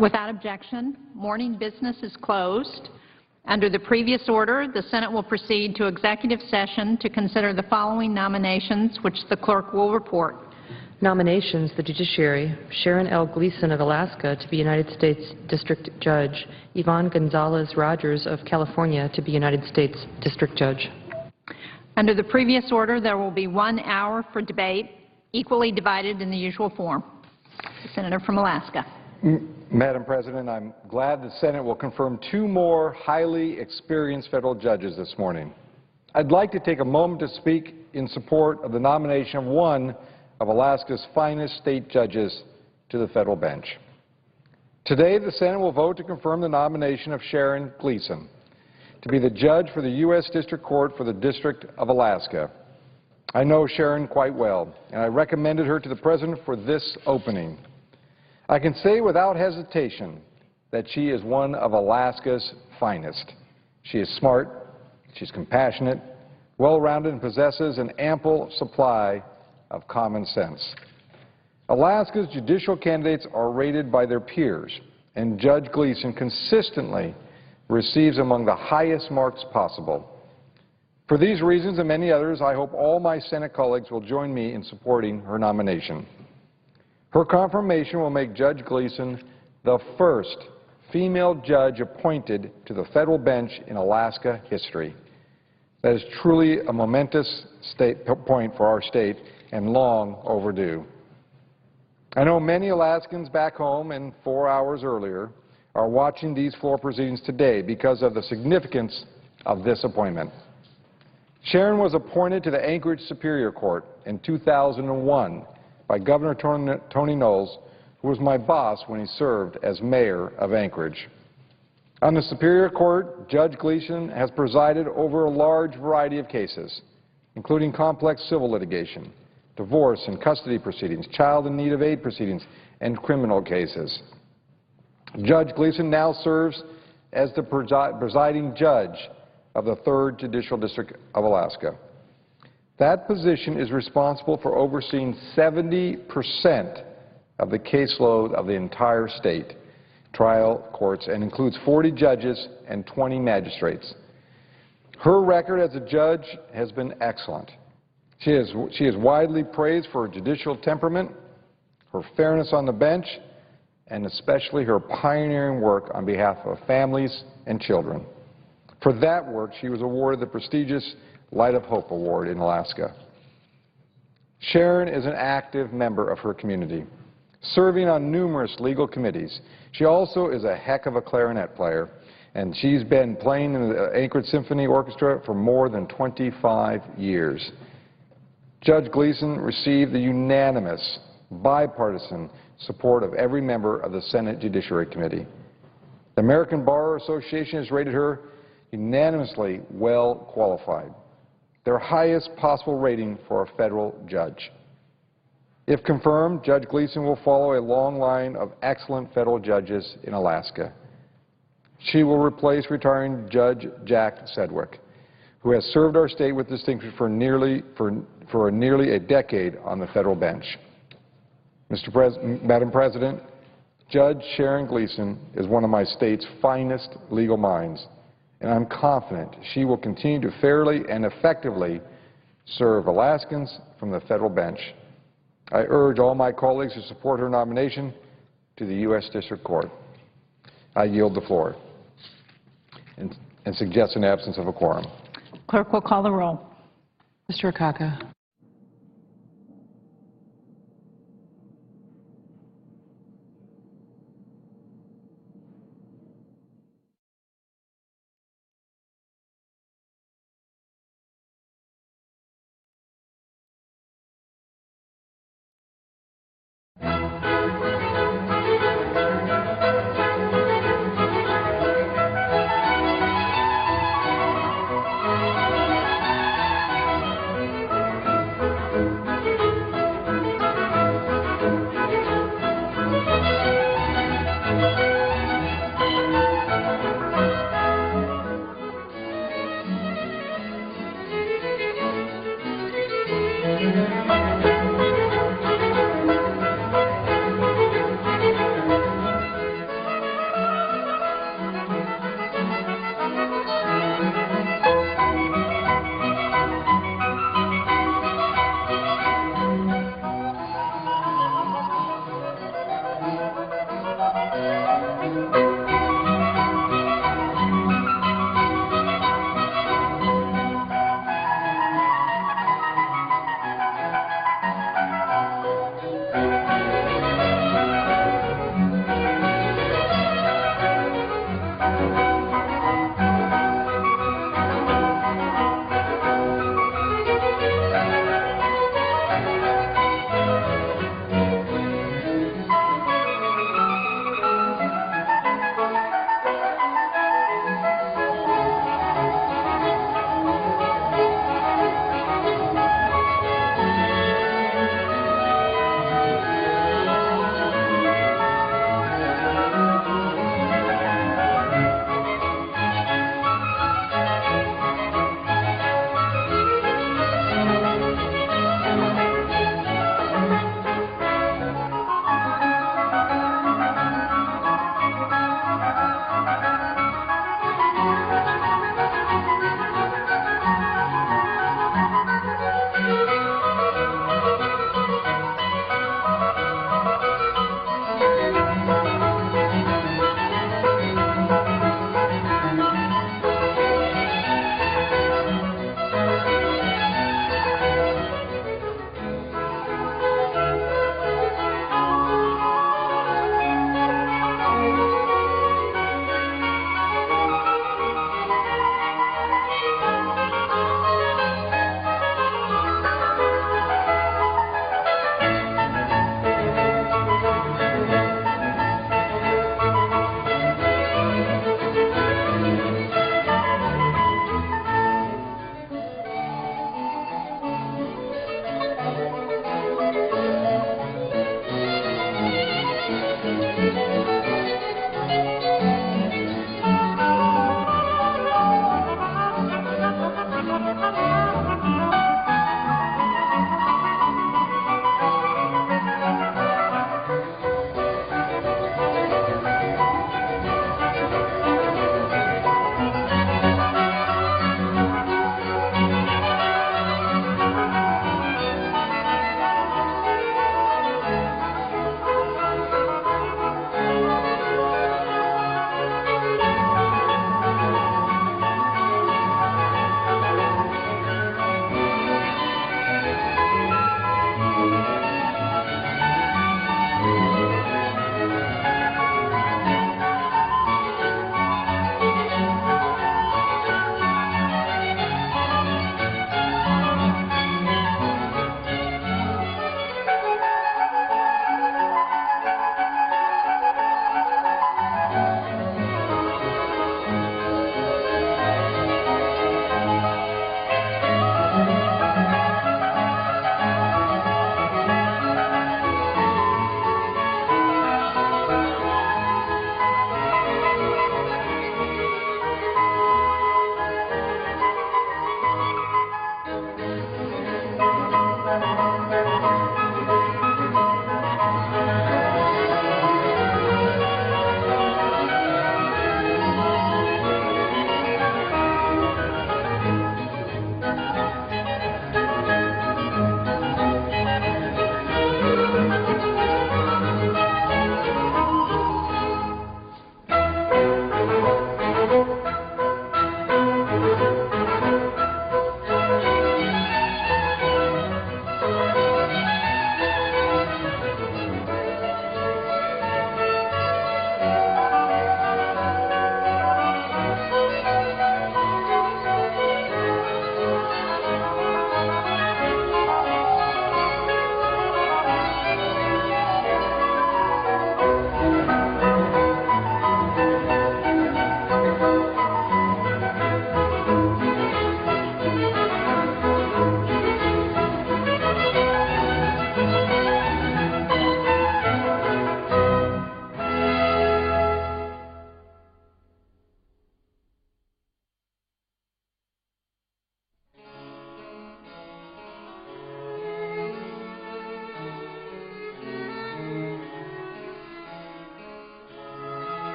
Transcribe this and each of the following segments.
Without objection, morning business is closed. Under the previous order, the Senate will proceed to executive session to consider the following nominations, which the clerk will report. Nominations: the judiciary, Sharon L. Gleason of Alaska to be United States District Judge, Yvonne Gonzalez Rogers of California to be United States District Judge. Under the previous order, there will be 1 hour for debate, equally divided in the usual form. The Senator from Alaska. Madam President, I'm glad the Senate will confirm 2 more highly experienced federal judges this morning. I'd like to take a moment to speak in support of the nomination of one of Alaska's finest state judges to the federal bench. Today, the Senate will vote to confirm the nomination of Sharon Gleason to be the judge for the U.S. District Court for the District of Alaska. I know Sharon quite well, and I recommended her to the President for this opening. I can say without hesitation that she is one of Alaska's finest. She is smart, she's compassionate, well-rounded, and possesses an ample supply of common sense. Alaska's judicial candidates are rated by their peers, and Judge Gleason consistently receives among the highest marks possible. For these reasons and many others, I hope all my Senate colleagues will join me in supporting her nomination. Her confirmation will make Judge Gleason the first female judge appointed to the federal bench in Alaska history. That is truly a momentous point for our state and long overdue. I know many Alaskans back home and 4 hours earlier are watching these floor proceedings today because of the significance of this appointment. Sharon was appointed to the Anchorage Superior Court in 2001 by Governor Tony Knowles, who was my boss when he served as mayor of Anchorage. On the Superior Court, Judge Gleason has presided over a large variety of cases, including complex civil litigation, divorce and custody proceedings, child in need of aid proceedings, and criminal cases. Judge Gleason now serves as the presiding judge of the 3rd Judicial District of Alaska. That position is responsible for overseeing 70% of the caseload of the entire state trial courts and includes 40 judges and 20 magistrates. Her record as a judge has been excellent. She is widely praised for her judicial temperament, her fairness on the bench, and especially her pioneering work on behalf of families and children. For that work, she was awarded the prestigious Light of Hope Award in Alaska. Sharon is an active member of her community, serving on numerous legal committees. She also is a heck of a clarinet player, and she's been playing in the Anchorage Symphony Orchestra for more than 25 years. Judge Gleason received the unanimous, bipartisan support of every member of the Senate Judiciary Committee. The American Bar Association has rated her unanimously well qualified, their highest possible rating for a federal judge. If confirmed, Judge Gleason will follow a long line of excellent federal judges in Alaska. She will replace retiring Judge Jack Sedgwick, who has served our state with distinction for nearly a decade on the federal bench. Madam President, Judge Sharon Gleason is one of my state's finest legal minds, and I'm confident she will continue to fairly and effectively serve Alaskans from the federal bench. I urge all my colleagues to support her nomination to the U.S. District Court. I yield the floor and suggest an absence of a quorum. Clerk will call the roll. Mr. Akaka.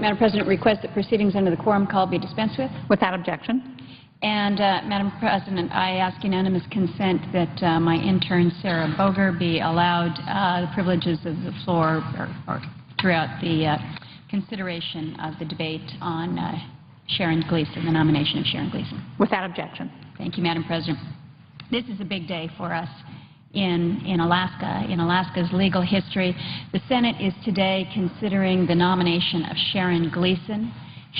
Madam President, request that proceedings under the quorum call be dispensed with. Without objection. And, Madam President, I ask unanimous consent that my intern, Sarah Boger, be allowed the privileges of the floor or throughout the consideration of the debate on Sharon Gleason, the nomination of Sharon Gleason. Without objection. Thank you, Madam President. This is a big day for us in Alaska, in Alaska's legal history. The Senate is today considering the nomination of Sharon Gleason.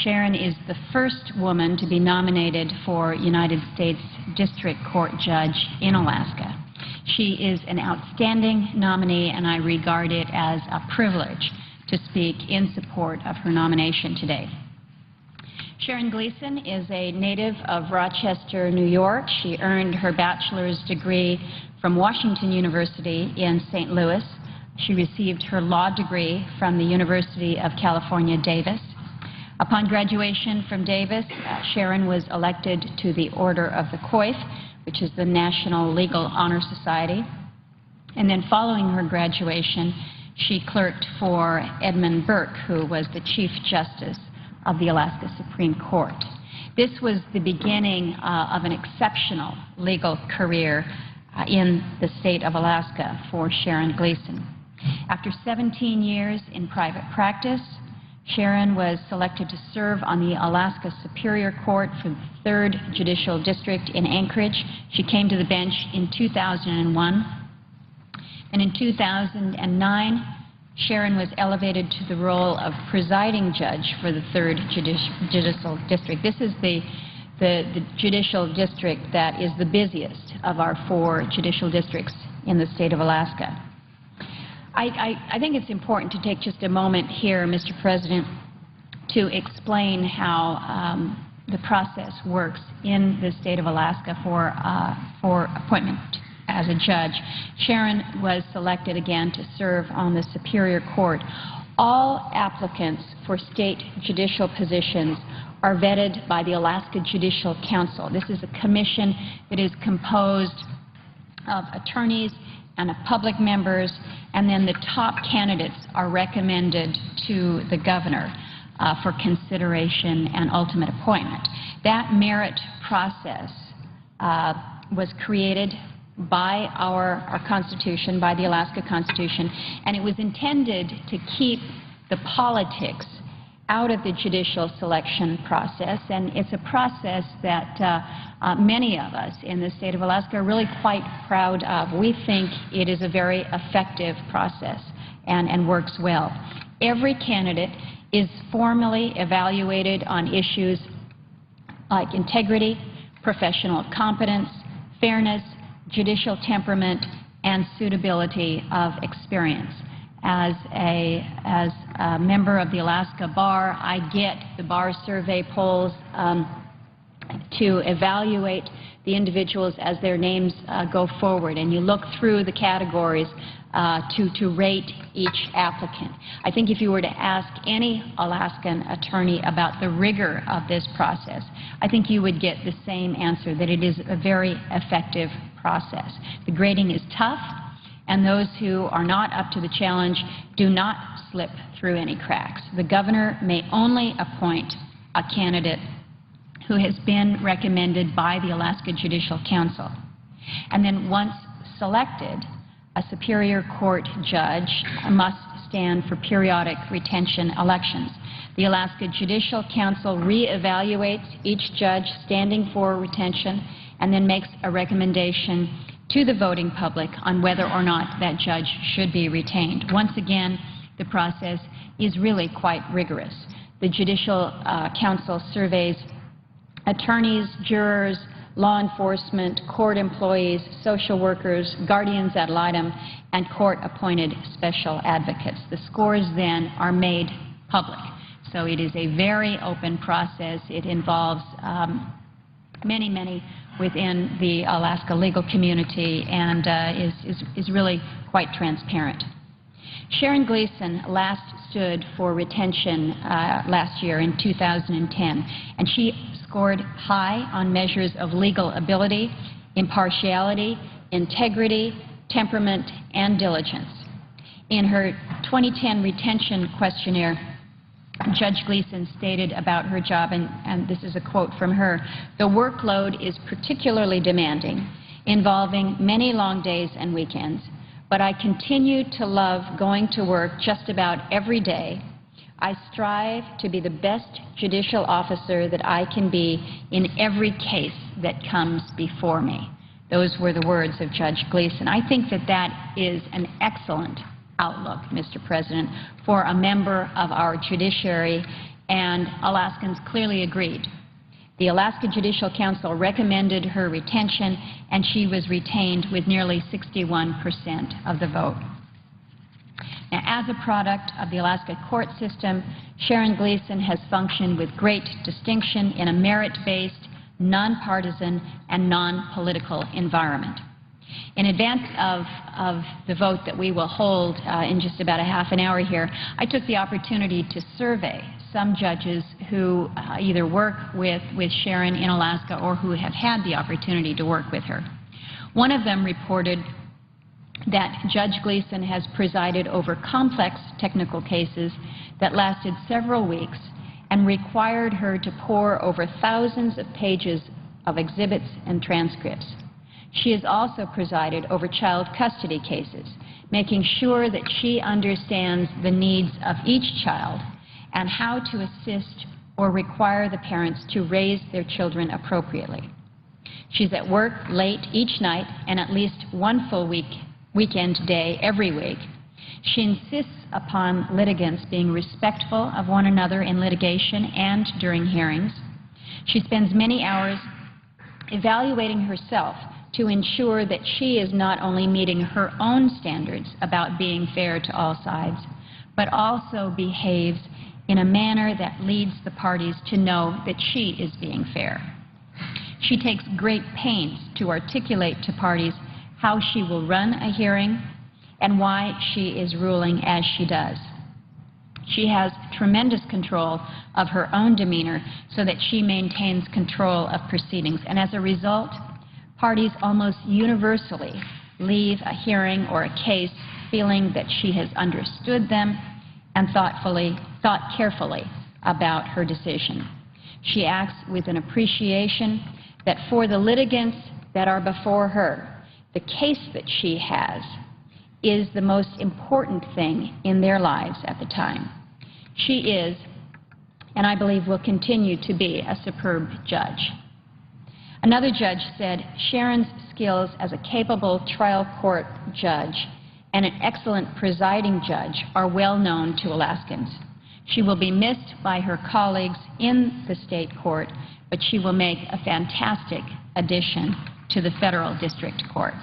Sharon is the first woman to be nominated for United States District Court Judge in Alaska. She is an outstanding nominee, and I regard it as a privilege to speak in support of her nomination today. Sharon Gleason is a native of Rochester, New York. She earned her bachelor's degree from Washington University in St. Louis. She received her law degree from the University of California, Davis. Upon graduation from Davis, Sharon was elected to the Order of the Coif, which is the National Legal Honor Society. And then following her graduation, she clerked for Edmund Burke, who was the Chief Justice of the Alaska Supreme Court. This was the beginning of an exceptional legal career in the state of Alaska for Sharon Gleason. After 17 years in private practice, Sharon was selected to serve on the Alaska Superior Court for the 3rd Judicial District in Anchorage. She came to the bench in 2001. And in 2009, Sharon was elevated to the role of presiding judge for the 3rd Judicial District. This is the judicial district that is the busiest of our 4 judicial districts in the state of Alaska. I think it's important to take just a moment here, Mr. President, to explain how the process works in the state of Alaska for appointment as a judge. Sharon was selected again to serve on the Superior Court. All applicants for state judicial positions are vetted by the Alaska Judicial Council. This is a commission that is composed of attorneys and of public members, and then the top candidates are recommended to the governor for consideration and ultimate appointment. That merit process was created by our Constitution, by the Alaska Constitution, and it was intended to keep the politics out of the judicial selection process, and it's a process that many of us in the state of Alaska are really quite proud of. We think it is a very effective process and works well. Every candidate is formally evaluated on issues like integrity, professional competence, fairness, judicial temperament, and suitability of experience. As a member of the Alaska Bar, I get the bar survey polls to evaluate the individuals as their names go forward, and you look through the categories to rate each applicant. I think if you were to ask any Alaskan attorney about the rigor of this process, I think you would get the same answer, that it is a very effective process. The grading is tough, and those who are not up to the challenge do not slip through any cracks. The governor may only appoint a candidate who has been recommended by the Alaska Judicial Council. And then once selected, a Superior Court judge must stand for periodic retention elections. The Alaska Judicial Council re-evaluates each judge standing for retention and then makes a recommendation to the voting public on whether or not that judge should be retained. Once again, the process is really quite rigorous. The Judicial Council surveys attorneys, jurors, law enforcement, court employees, social workers, guardians ad litem, and court-appointed special advocates. The scores then are made public. So it is a very open process. It involves many within the Alaska legal community and is really quite transparent. Sharon Gleason last stood for retention last year in 2010, and she scored high on measures of legal ability, impartiality, integrity, temperament, and diligence. In her 2010 retention questionnaire, Judge Gleason stated about her job, and this is a quote from her, "The workload is particularly demanding, involving many long days and weekends, but I continue to love going to work just about every day. I strive to be the best judicial officer that I can be in every case that comes before me." Those were the words of Judge Gleason. I think that that is an excellent outlook, Mr. President, for a member of our judiciary, and Alaskans clearly agreed. The Alaska Judicial Council recommended her retention, and she was retained with nearly 61% of the vote. Now, as a product of the Alaska court system, Sharon Gleason has functioned with great distinction in a merit-based, nonpartisan, and non-political environment. In advance of the vote that we will hold in just about a half an hour here, I took the opportunity to survey some judges who either work with Sharon in Alaska or who have had the opportunity to work with her. One of them reported that Judge Gleason has presided over complex technical cases that lasted several weeks and required her to pore over thousands of pages of exhibits and transcripts. She has also presided over child custody cases, making sure that she understands the needs of each child and how to assist or require the parents to raise their children appropriately. She's at work late each night and at least one full weekend day every week. She insists upon litigants being respectful of one another in litigation and during hearings. She spends many hours evaluating herself to ensure that she is not only meeting her own standards about being fair to all sides, but also behaves in a manner that leads the parties to know that she is being fair. She takes great pains to articulate to parties how she will run a hearing and why she is ruling as she does. She has tremendous control of her own demeanor so that she maintains control of proceedings. And as a result, parties almost universally leave a hearing or a case feeling that she has understood them and thought carefully about her decision. She acts with an appreciation that for the litigants that are before her, the case that she has is the most important thing in their lives at the time. She is, and I believe will continue to be, a superb judge. Another judge said, Sharon's skills as a capable trial court judge and an excellent presiding judge are well known to Alaskans. She will be missed by her colleagues in the state court, but she will make a fantastic addition to the federal district court.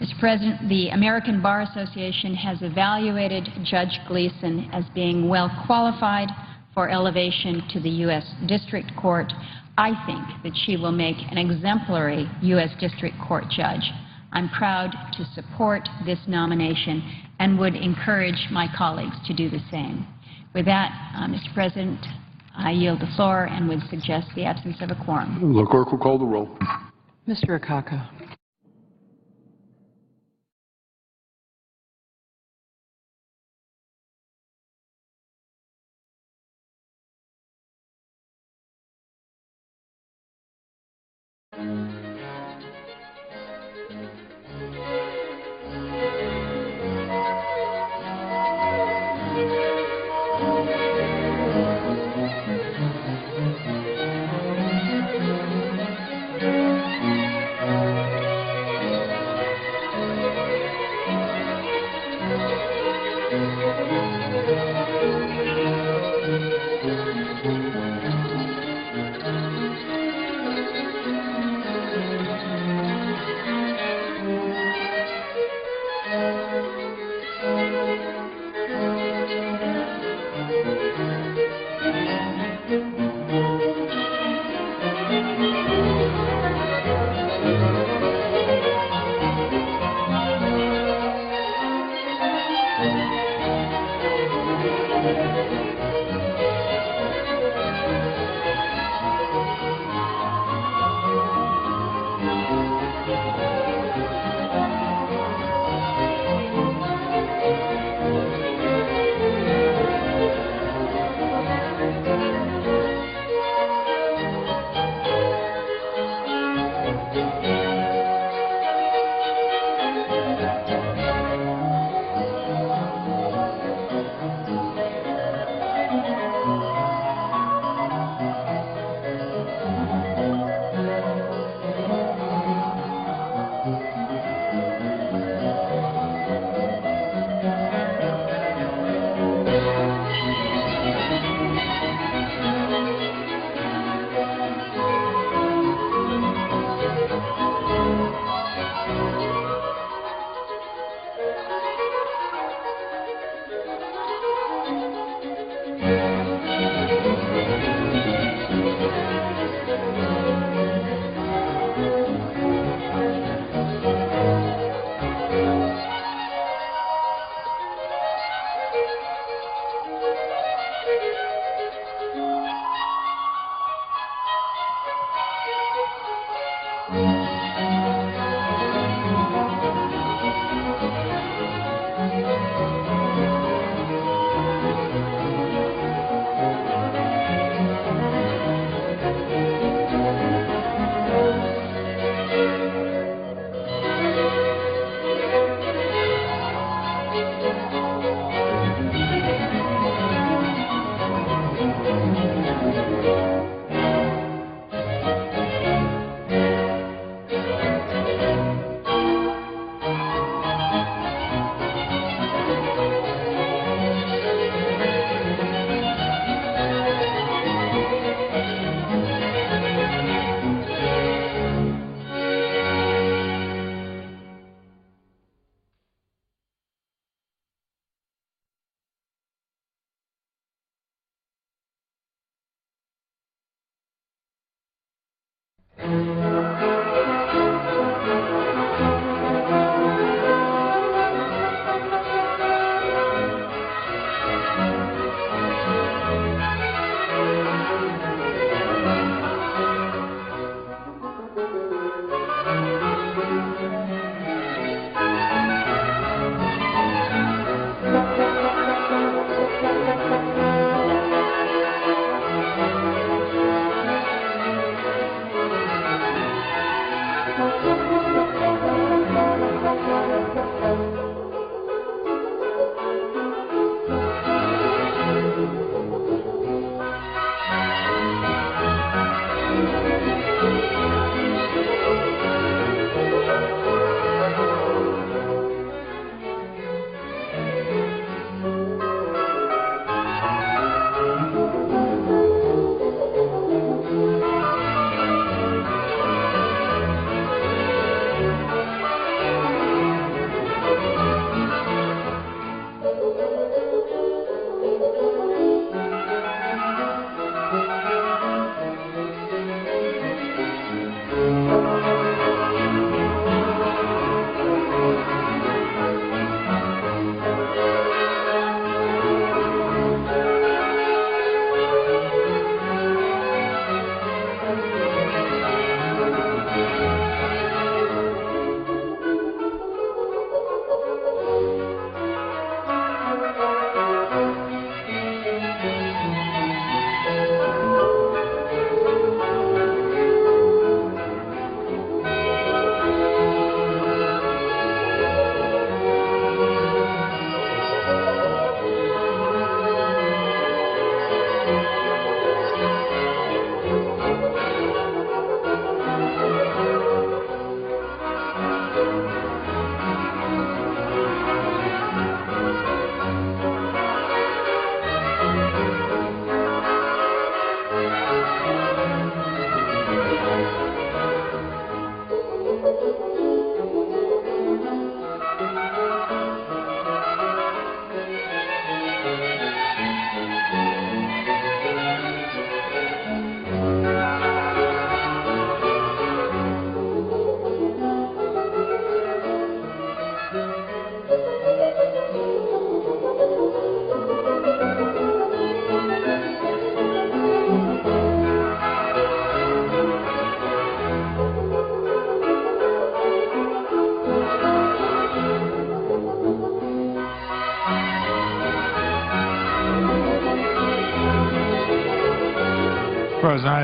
Mr. President, the American Bar Association has evaluated Judge Gleeson as being well qualified for elevation to the U.S. District Court. I think that she will make an exemplary U.S. District Court judge. I'm proud to support this nomination and would encourage my colleagues to do the same. With that, Mr. President, I yield the floor and would suggest the absence of a quorum. The clerk will call the roll. Mr. Akaka.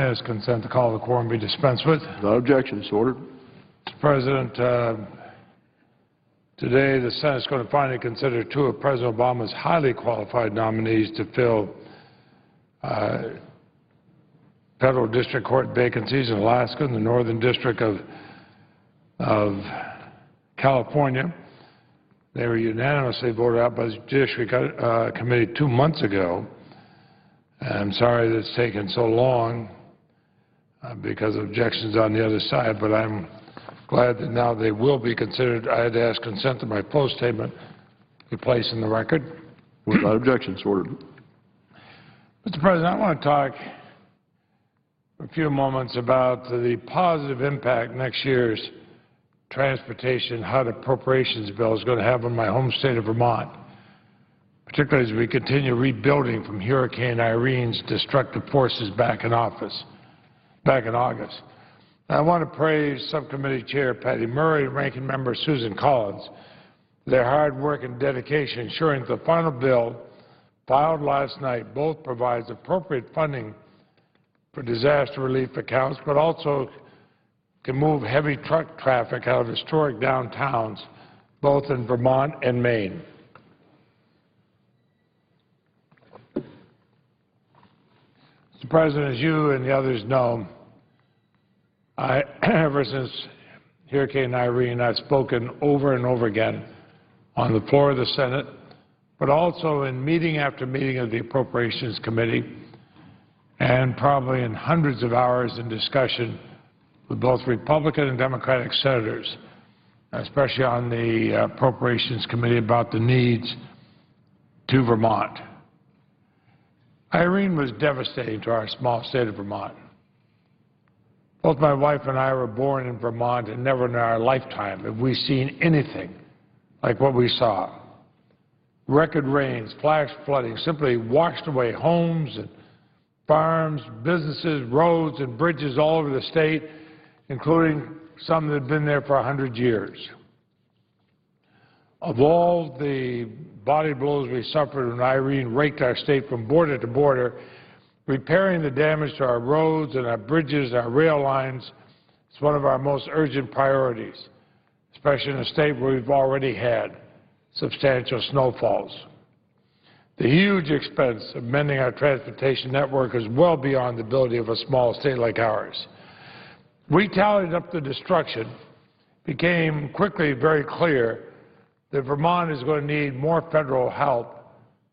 ask consent to call the quorum be dispensed with. Without objection, so ordered. Mr. President, today the Senate is going to finally consider two of President Obama's highly qualified nominees to fill federal district court vacancies in Alaska and the Northern District of California. They were unanimously voted out by the Judiciary Committee 2 months ago. I'm sorry that it's taken so long because of objections on the other side, but I'm glad that now they will be considered. I had to ask consent that my closed statement be placed in the record. Without objection, so ordered. Mr. President, I want to talk for a few moments about the positive impact next year's transportation HUD appropriations bill is going to have on my home state of Vermont, particularly as we continue rebuilding from Hurricane Irene's destructive forces back in August. I want to praise Subcommittee Chair Patty Murray and Ranking Member Susan Collins for their hard work and dedication, ensuring that the final bill filed last night both provides appropriate funding for disaster relief accounts, but also can move heavy truck traffic out of historic downtowns, both in Vermont and Maine. Mr. President, as you and the others know, ever since Hurricane Irene, I've spoken over and over again on the floor of the Senate, but also in meeting after meeting of the Appropriations Committee, and probably in hundreds of hours in discussion with both Republican and Democratic senators, especially on the Appropriations Committee, about the needs to Vermont. Irene was devastating to our small state of Vermont. Both my wife and I were born in Vermont, and never in our lifetime have we seen anything like what we saw. Record rains, flash flooding simply washed away homes and farms, businesses, roads, and bridges all over the state, including some that had been there for 100 years. Of all the body blows we suffered when Irene raked our state from border to border, repairing the damage to our roads and our bridges, our rail lines, is one of our most urgent priorities, especially in a state where we've already had substantial snowfalls. The huge expense of mending our transportation network is well beyond the ability of a small state like ours. We tallied up the destruction. It became quickly very clear that Vermont is going to need more federal help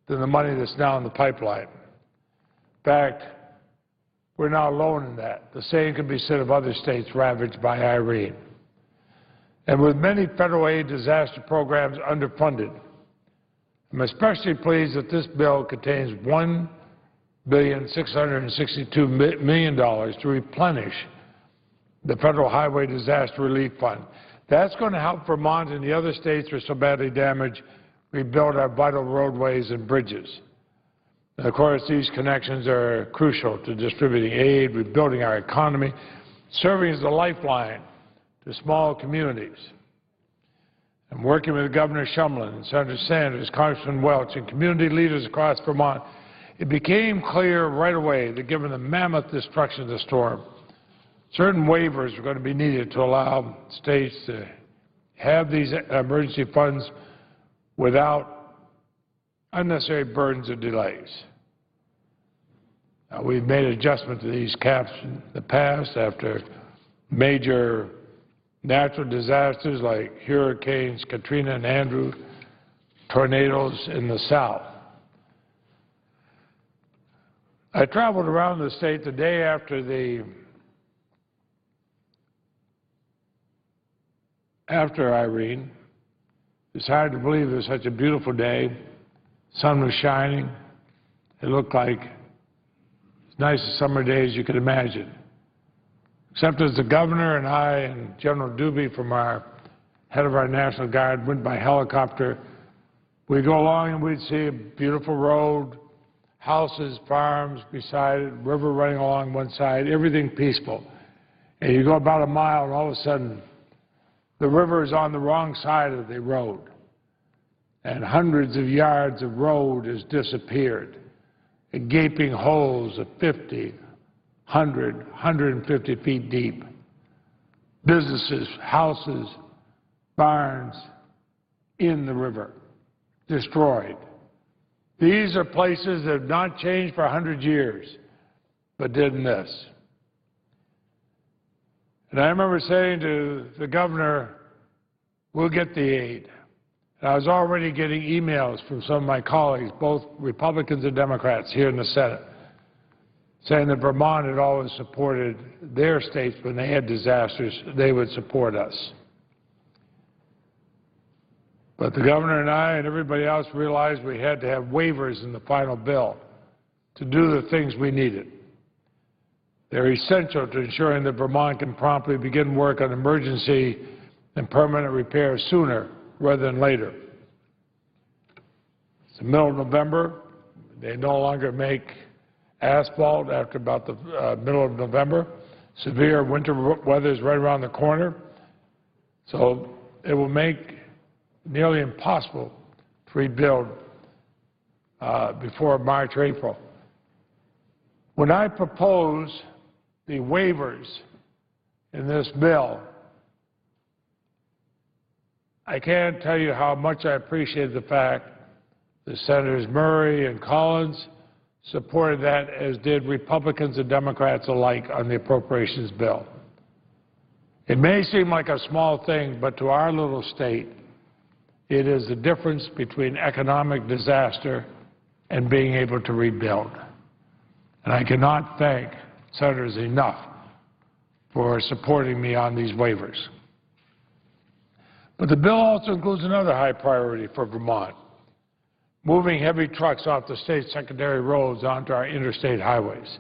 than the money that's now in the pipeline. In fact, we're not alone in that. The same can be said of other states ravaged by Irene. And with many federal aid disaster programs underfunded, I'm especially pleased that this bill contains $1,662 million to replenish the Federal Highway Disaster Relief Fund. That's going to help Vermont and the other states that are so badly damaged rebuild our vital roadways and bridges. And of course, these connections are crucial to distributing aid, rebuilding our economy, serving as a lifeline to small communities. I'm working with Governor Shumlin and Senator Sanders, Congressman Welch, and community leaders across Vermont. It became clear right away that given the mammoth destruction of the storm, certain waivers were going to be needed to allow states to have these emergency funds without unnecessary burdens or delays. We've made adjustment to these caps in the past after major natural disasters like hurricanes Katrina and Andrew, tornadoes in the south. I traveled around the state the day after Irene. It's hard to believe it was such a beautiful day. The sun was shining. It looked like as nice a summer day as you could imagine. Except as the governor and I and General Doobie from our head of our National Guard went by helicopter, we'd go along and we'd see a beautiful road, houses, farms beside it, river running along one side, everything peaceful. And you go about a mile and all of a sudden the river is on the wrong side of the road, and hundreds of yards of road has disappeared, and gaping holes of 50, 150 feet deep. Businesses, houses, barns in the river, destroyed. These are places that have not changed for 100 years, but did in this. And I remember saying to the governor, we'll get the aid. And I was already getting emails from some of my colleagues, both Republicans and Democrats here in the Senate, saying that Vermont had always supported their states when they had disasters, they would support us. But the governor and I and everybody else realized we had to have waivers in the final bill to do the things we needed. They're essential to ensuring that Vermont can promptly begin work on emergency and permanent repairs sooner rather than later. It's the middle of November. They no longer make asphalt after about the middle of November. Severe winter weather is right around the corner. So it will make nearly impossible to rebuild before March or April. When I propose the waivers in this bill, I can't tell you how much I appreciate the fact that Senators Murray and Collins supported that, as did Republicans and Democrats alike on the appropriations bill. It may seem like a small thing, but to our little state, it is the difference between economic disaster and being able to rebuild. And I cannot thank senators enough for supporting me on these waivers. But the bill also includes another high priority for Vermont, moving heavy trucks off the state's secondary roads onto our interstate highways.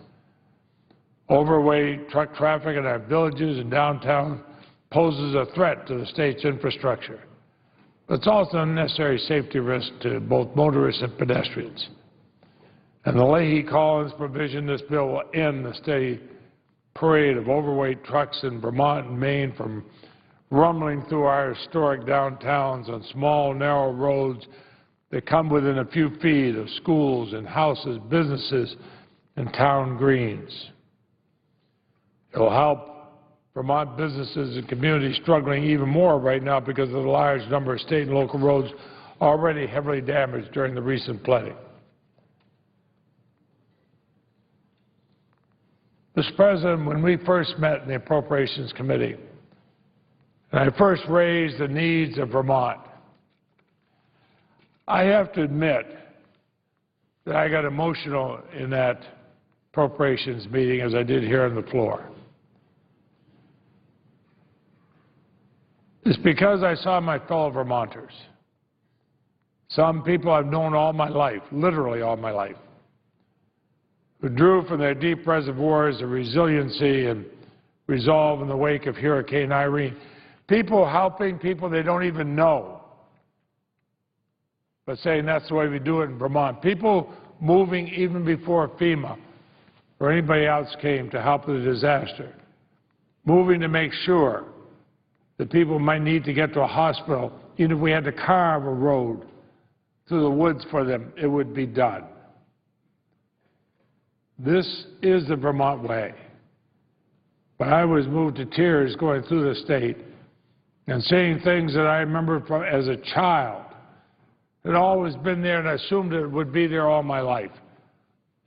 Overweight truck traffic in our villages and downtown poses a threat to the state's infrastructure. But it's also an unnecessary safety risk to both motorists and pedestrians. And the Leahy-Collins provision, this bill will end the steady parade of overweight trucks in Vermont and Maine from rumbling through our historic downtowns on small, narrow roads that come within a few feet of schools and houses, businesses, and town greens. It will help Vermont businesses and communities struggling even more right now because of the large number of state and local roads already heavily damaged during the recent flooding. Mr. President, when we first met in the Appropriations Committee, and I first raised the needs of Vermont, I have to admit that I got emotional in that appropriations meeting, as I did here on the floor. It's because I saw my fellow Vermonters, some people I've known all my life, literally all my life, who drew from their deep reservoirs of resiliency and resolve in the wake of Hurricane Irene. People helping people they don't even know, but saying that's the way we do it in Vermont. People moving even before FEMA or anybody else came to help with the disaster, moving to make sure that people might need to get to a hospital, even if we had to carve a road through the woods for them, it would be done. This is the Vermont way. But I was moved to tears going through the state and seeing things that I remember from as a child that had always been there, and I assumed it would be there all my life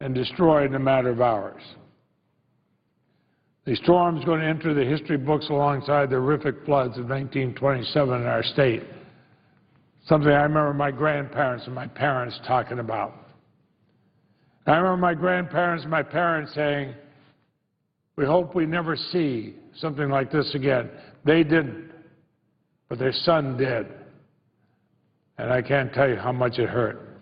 and destroyed in a matter of hours. The storm is going to enter the history books alongside the horrific floods of 1927 in our state, something I remember my grandparents and my parents talking about. I remember my grandparents and my parents saying, we hope we never see something like this again. They didn't, but their son did. And I can't tell you how much it hurt.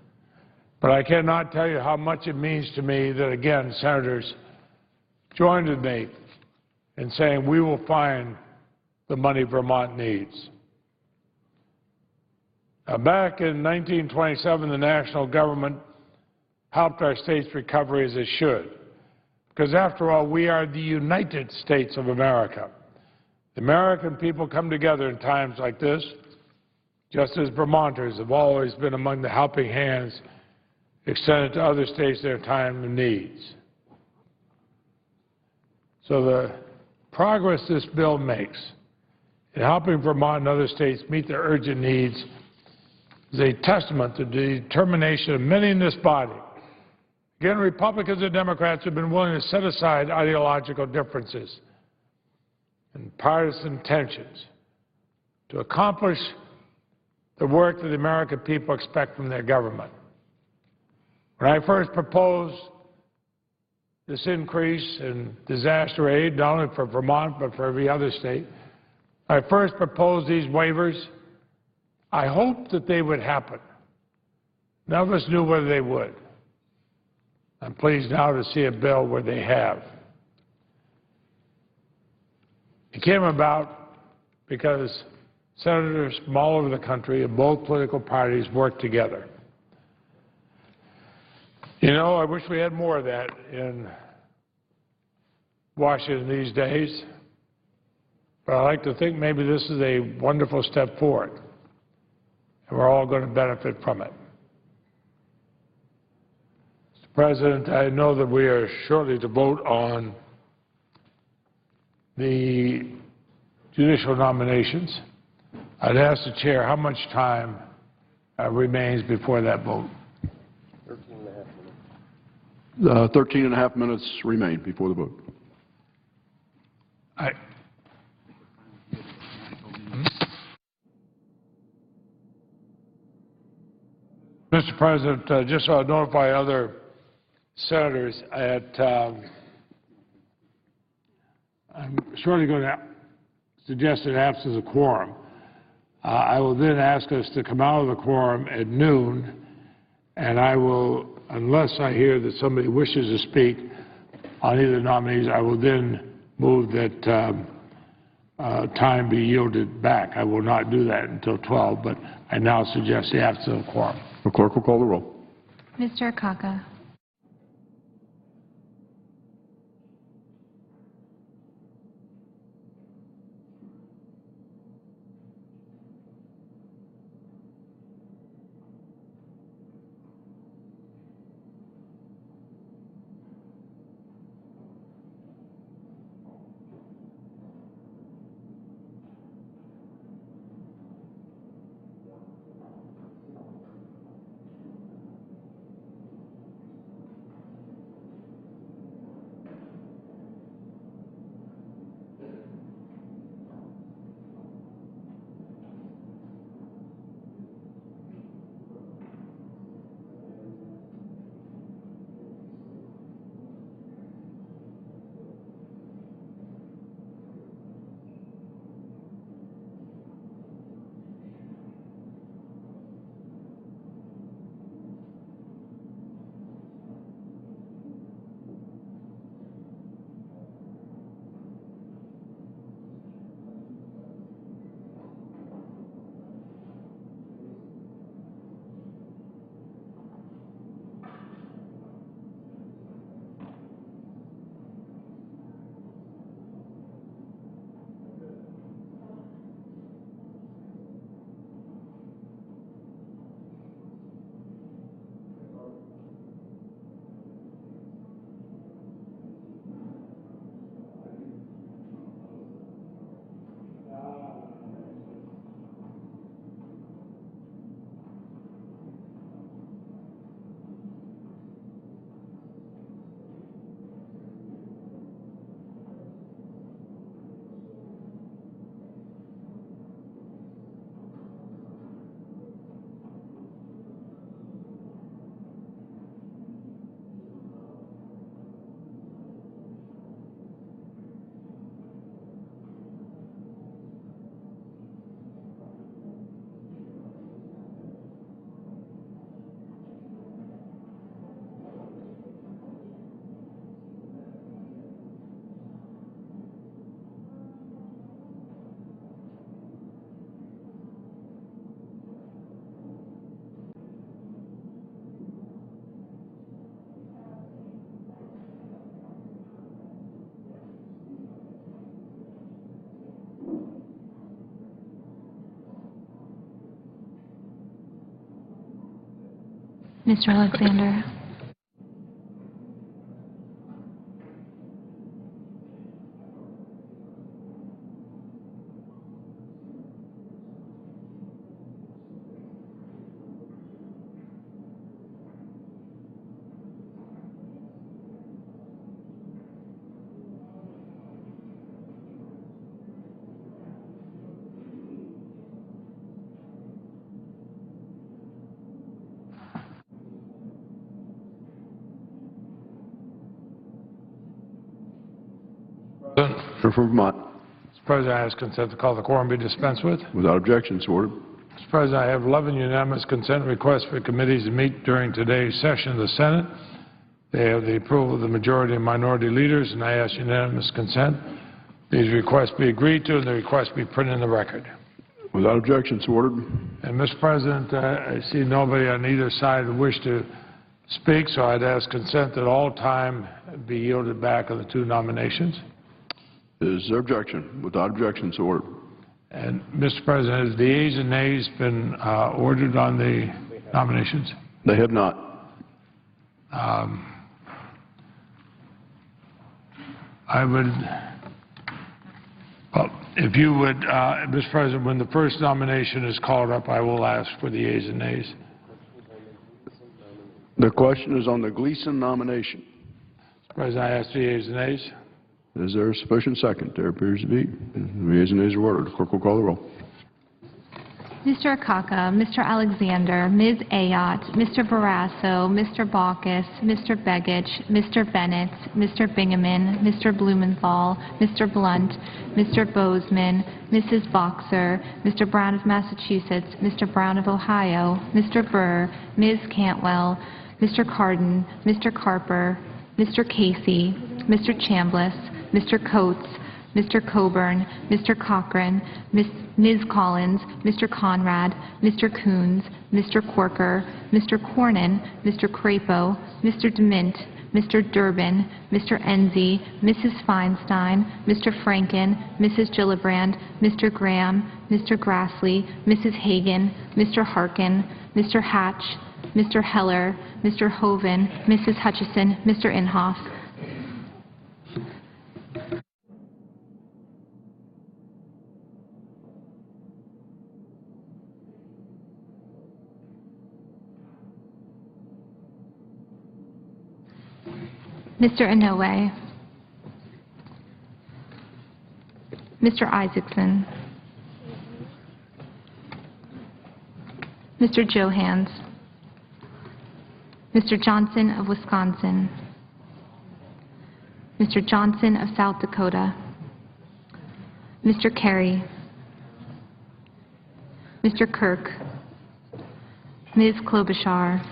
But I cannot tell you how much it means to me that, again, senators joined with me in saying we will find the money Vermont needs. Now, back in 1927, the national government helped our state's recovery as it should. Because after all, we are the United States of America. The American people come together in times like this, just as Vermonters have always been among the helping hands extended to other states in their time of needs. So the progress this bill makes in helping Vermont and other states meet their urgent needs is a testament to the determination of many in this body. Again, Republicans and Democrats have been willing to set aside ideological differences and partisan tensions to accomplish the work that the American people expect from their government. When I first proposed this increase in disaster aid, not only for Vermont but for every other state, I first proposed these waivers. I hoped that they would happen. None of us knew whether they would. I'm pleased now to see a bill where they have. It came about because senators from all over the country of both political parties worked together. You know, I wish we had more of that in Washington these days, but I like to think maybe this is a wonderful step forward, and we're all going to benefit from it. Mr. President, I know that we are shortly to vote on the judicial nominations. I'd ask the Chair how much time remains before that vote. 13 and a half minutes remain before the vote. Mr. President, just so I notify other senators, I'm shortly going to suggest an absence of quorum. I will then ask us to come out of the quorum at noon, and I will, unless I hear that somebody wishes to speak on either nominees, I will then move that time be yielded back. I will not do that until 12, but I now suggest the absence of quorum. The clerk will call the roll. Mr. Akaka. Mr. Alexander. Member from Vermont. Mr. President, I ask consent to call the quorum be dispensed with. Without objection, so ordered. Mr. President, I have 11 unanimous consent requests for committees to meet during today's session of the Senate. They have the approval of the majority and minority leaders, and I ask unanimous consent. These requests be agreed to, and the requests be printed in the record. Without objection, so ordered. And, Mr. President, I see nobody on either side who wish to speak, so I'd ask consent that all time be yielded back on the two nominations. Is there objection? Without objection, so ordered. And, Mr. President, has the ayes and nays been ordered on the nominations? They have not. I would, well, if you would, Mr. President, when the first nomination is called up, I will ask for the ayes and nays. The question is on the Gleason nomination. Mr. President, I ask the ayes and nays. Is there a sufficient second? There appears to be. The ayes and nays are ordered. The clerk will call the roll. Mr. Akaka, Mr. Alexander, Ms. Ayotte, Mr. Barrasso, Mr. Baucus, Mr. Begich, Mr. Bennett, Mr. Bingaman, Mr. Blumenthal, Mr. Blunt, Mr. Bozeman, Mrs. Boxer, Mr. Brown of Massachusetts, Mr. Brown of Ohio, Mr. Burr, Ms. Cantwell, Mr. Cardin, Mr. Carper, Mr. Casey, Mr. Chambliss, Mr. Coates, Mr. Coburn, Mr. Cochran, Ms. Collins, Mr. Conrad, Mr. Coons, Mr. Corker, Mr. Cornyn, Mr. Crapo, Mr. DeMint, Mr. Durbin, Mr. Enzi, Mrs. Feinstein, Mr. Franken, Mrs. Gillibrand, Mr. Graham, Mr. Grassley, Mrs. Hagan, Mr. Harkin, Mr. Hatch, Mr. Heller, Mr. Hoven, Mrs. Hutchison, Mr. Inhofe. Mr. Inouye, Mr. Isaacson, Mr. Johans, Mr. Johnson of Wisconsin, Mr. Johnson of South Dakota, Mr. Kerry, Mr. Kirk, Ms. Klobuchar,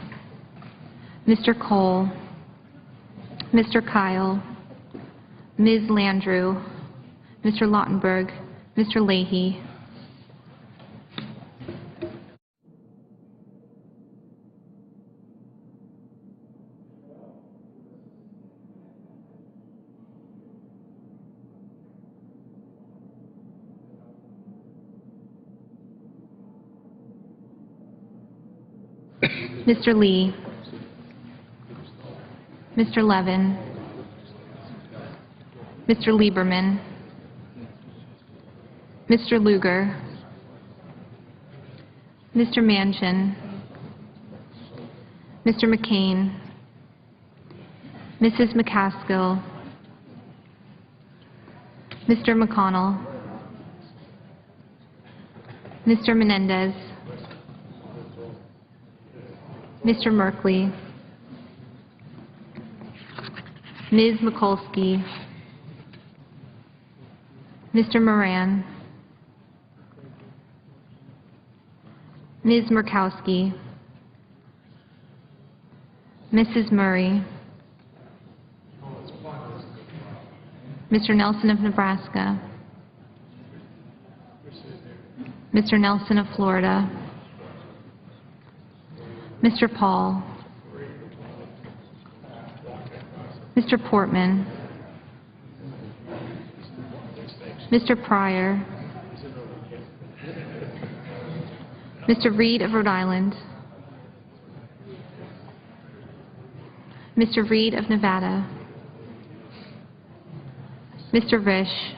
Mr. Cole, Mr. Kyle, Ms. Landrieu, Mr. Lautenberg, Mr. Leahy. Mr. Lee, Mr. Levin, Mr. Lieberman, Mr. Lugar, Mr. Manchin, Mr. McCain, Mrs. McCaskill, Mr. McConnell, Mr. Menendez, Mr. Merkley, Ms. Mikulski, Mr. Moran, Ms. Murkowski, Mrs. Murray, Mr. Nelson of Nebraska, Mr. Nelson of Florida, Mr. Paul, Mr. Portman, Mr. Pryor, Mr. Reed of Rhode Island, Mr. Reed of Nevada, Mr. Risch,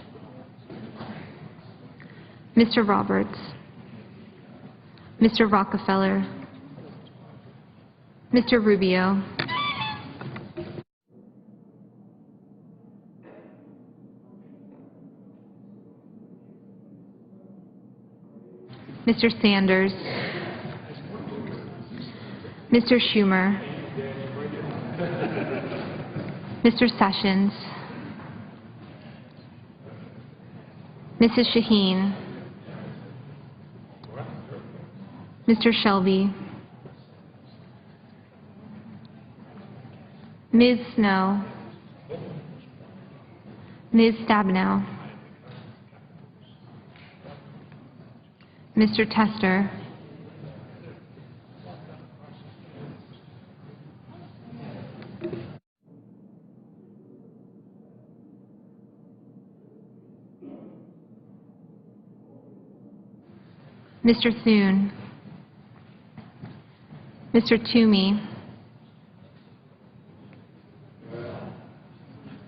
Mr. Roberts, Mr. Rockefeller, Mr. Rubio, Mr. Sanders, Mr. Schumer, Mr. Sessions, Mrs. Shaheen, Mr. Shelby, Ms. Snow, Ms. Stabenow, Mr. Tester, Mr. Thune, Mr. Toomey,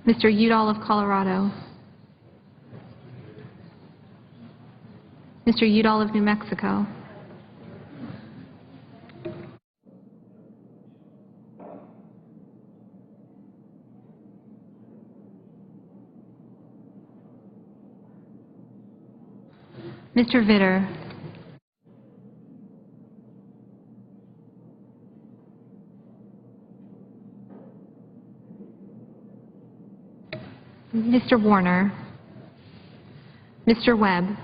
Mr. Udall of Colorado, Mr. Udall of New Mexico, Mr. Vitter, Mr. Warner, Mr. Webb,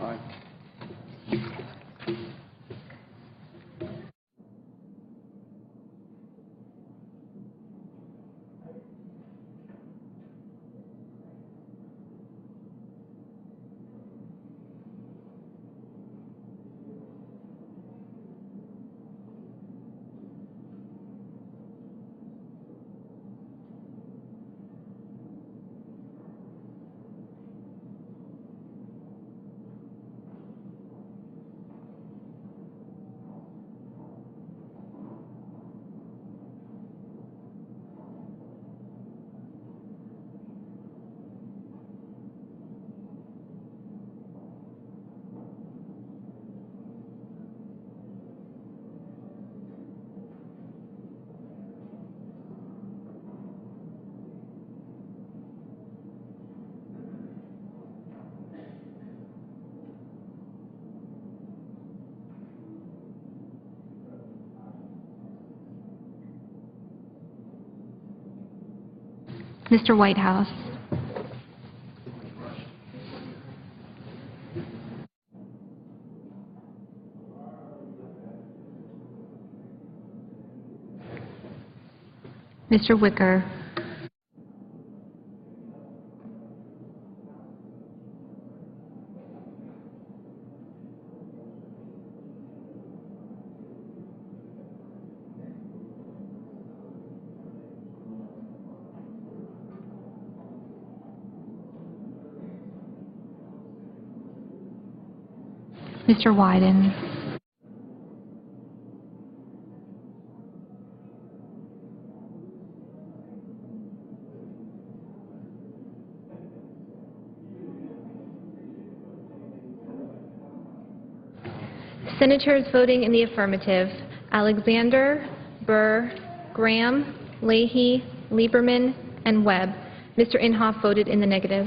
Mr. Whitehouse, Mr. Wicker, Mr. Wyden, Senators voting in the affirmative: Alexander, Burr, Graham, Leahy, Lieberman, and Webb. Mr. Inhofe voted in the negative.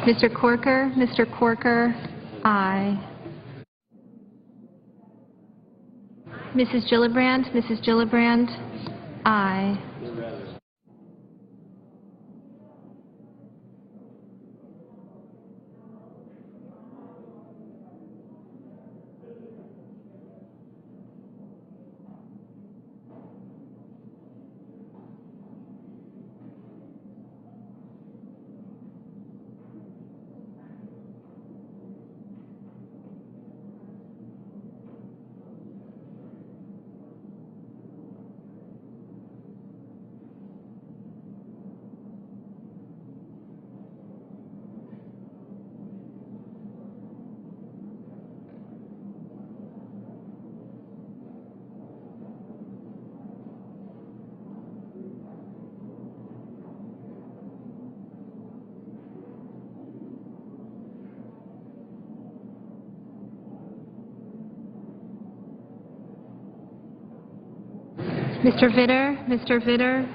Mr. Corker, aye. Mrs. Gillibrand, aye. Mr. Vitter? Mr. Vitter?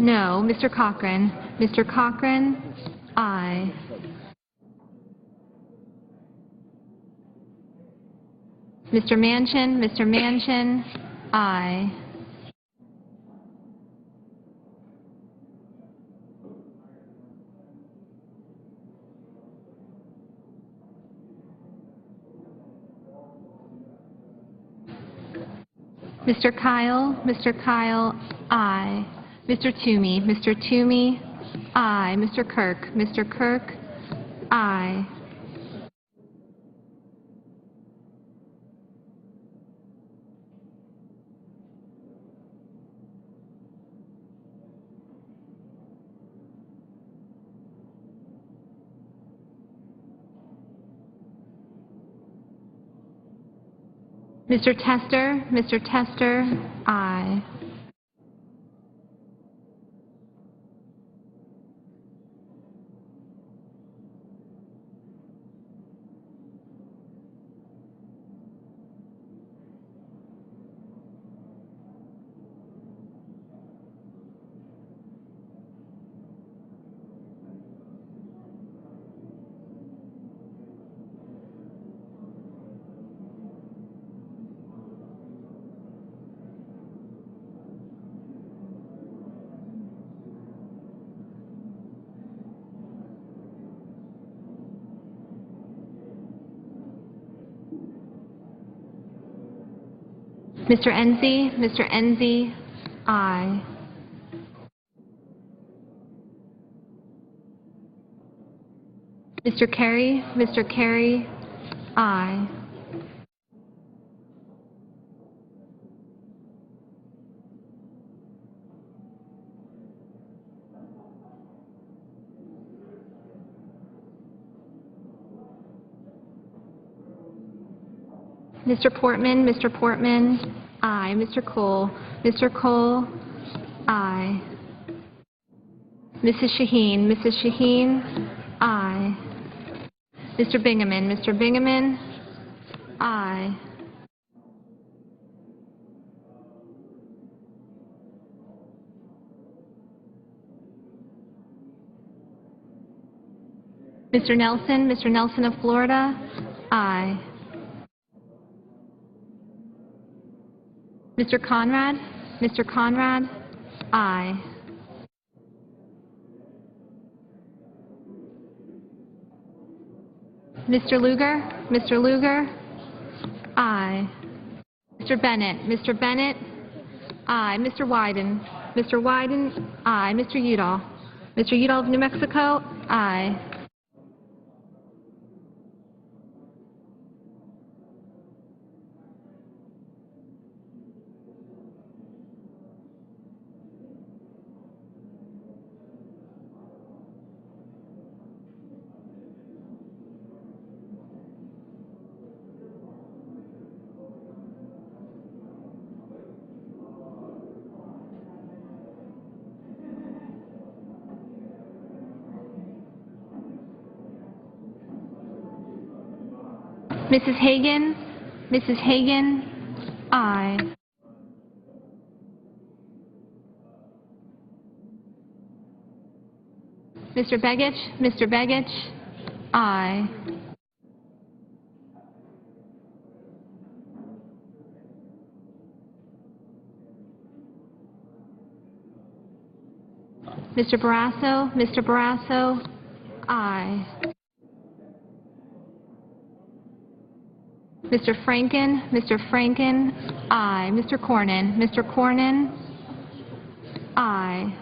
No. Mr. Cochran? Mr. Cochran? Aye. Mr. Manchin? Mr. Manchin? Aye. Mr. Kyle? Mr. Kyle? Aye. Mr. Toomey? Mr. Toomey? Aye. Mr. Kirk? Mr. Kirk? Aye. Mr. Tester? Mr. Tester? Aye. Mr. Enzi? Mr. Enzi? Aye. Mr. Carey? Mr. Carey? Aye. Mr. Portman? Mr. Portman? Aye. Mr. Cole? Mr. Cole? Aye. Mrs. Shaheen? Mrs. Shaheen? Aye. Mr. Bingaman? Mr. Bingaman? Aye. Mr. Nelson? Mr. Nelson of Florida? Aye. Mr. Conrad? Mr. Conrad? Aye. Mr. Lugar? Mr. Lugar? Aye. Mr. Bennett? Mr. Bennett? Aye. Mr. Wyden? Mr. Wyden? Aye. Mr. Udall? Mr. Udall of New Mexico? Aye. Mrs. Hagan? Mrs. Hagan? Aye. Mr. Begich? Mr. Begich? Aye. Mr. Barrasso? Mr. Barrasso? Aye. Mr. Franken? Mr. Franken? Aye. Mr. Cornyn? Mr. Cornyn? Aye.